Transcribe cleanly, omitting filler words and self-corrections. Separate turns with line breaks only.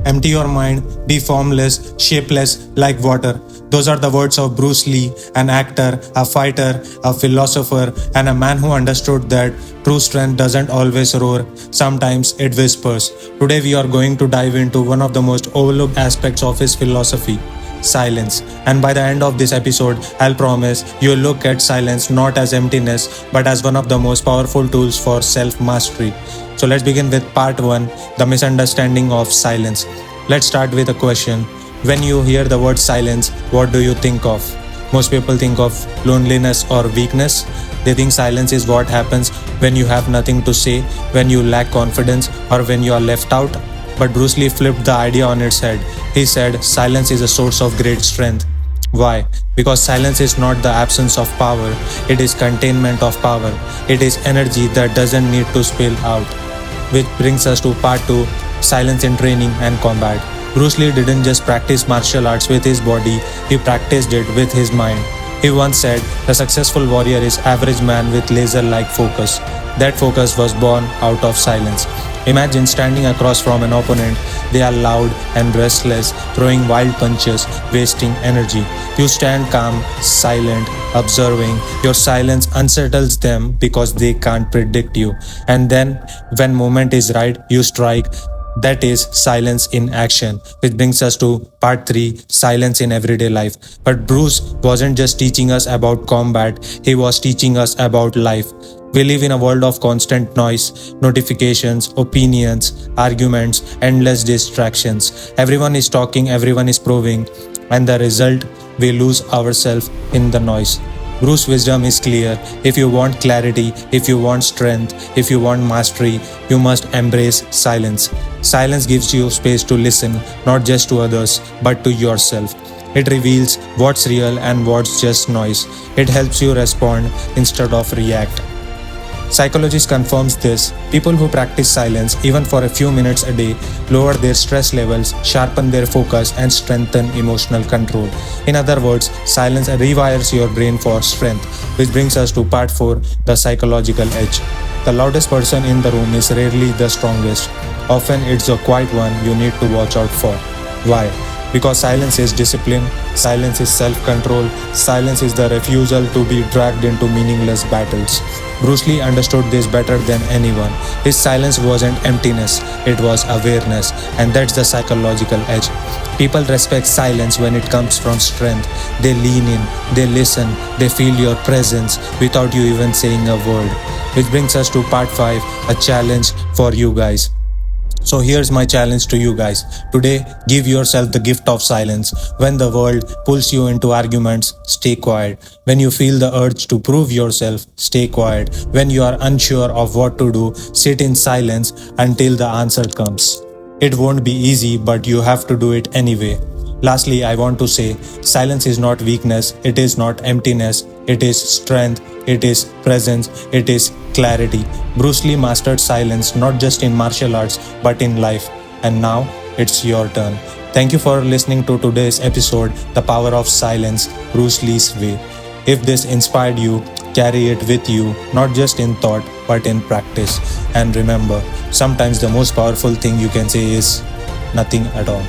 Empty your mind, be formless, shapeless like water. Those are the words of Bruce Lee, an actor, a fighter, a philosopher, and a man who understood that true strength doesn't always roar, sometimes it whispers. Today, we are going to dive into one of the most overlooked aspects of his philosophy: silence. And by the end of this episode, I'll promise you'll look at silence not as emptiness, but as one of the most powerful tools for self mastery. So let's begin with part 1: the misunderstanding of silence. Let's start with a question. When you hear the word silence, what do you think of? Most people think of loneliness or weakness. They think silence is what happens when you have nothing to say, when you lack confidence, or when you are left out. But Bruce Lee flipped the idea on its head. He said silence is a source of great strength. Why? Because silence is not the absence of power, it is containment of power. It is energy that doesn't need to spill out. Which brings us to part 2: silence in training and combat. Bruce Lee didn't just practice martial arts with his body, he practiced it with his mind. He once said, "The successful warrior is average man with laser-like focus." That focus was born out of silence. Imagine standing across from an opponent. They are loud and restless, throwing wild punches, wasting energy. You stand calm, silent, observing. Your silence unsettles them because they can't predict you. And then, when moment is right, you strike. That is silence in action, which brings us to part 3: silence in everyday life. But Bruce wasn't just teaching us about combat, he was teaching us about life. We live in a world of constant noise, notifications, opinions, arguments, endless distractions. Everyone is talking, everyone is proving, and the result, we lose ourselves in the noise. Bruce's wisdom is clear. If you want clarity, if you want strength, if you want mastery, you must embrace silence. Silence gives you space to listen, not just to others, but to yourself. It reveals what's real and what's just noise. It helps you respond instead of react. Psychologists confirms this. People who practice silence even for a few minutes a day lower their stress levels, sharpen their focus, and strengthen emotional control. In other words, silence rewires your brain for strength, which brings us to part 4: the psychological edge. The loudest person in the room is rarely the strongest. Often it's the quiet one you need to watch out for. Why? Because silence is discipline, silence is self-control, silence is the refusal to be dragged into meaningless battles. Bruce Lee understood this better than anyone. His silence wasn't emptiness, it was awareness, and that's the psychological edge. People respect silence when it comes from strength. They lean in, they listen, they feel your presence without you even saying a word. Which brings us to part 5: a challenge for you guys. So here's my challenge to you guys. Today, give yourself the gift of silence. When the world pulls you into arguments, stay quiet. When you feel the urge to prove yourself, stay quiet. When you are unsure of what to do, sit in silence until the answer comes. It won't be easy, but you have to do it anyway. Lastly, I want to say, silence is not weakness, it is not emptiness, it is strength, it is presence, it is clarity. Bruce Lee mastered silence not just in martial arts, but in life. And now, it's your turn. Thank you for listening to today's episode, The Power of Silence, Bruce Lee's Way. If this inspired you, carry it with you, not just in thought, but in practice. And remember, sometimes the most powerful thing you can say is nothing at all.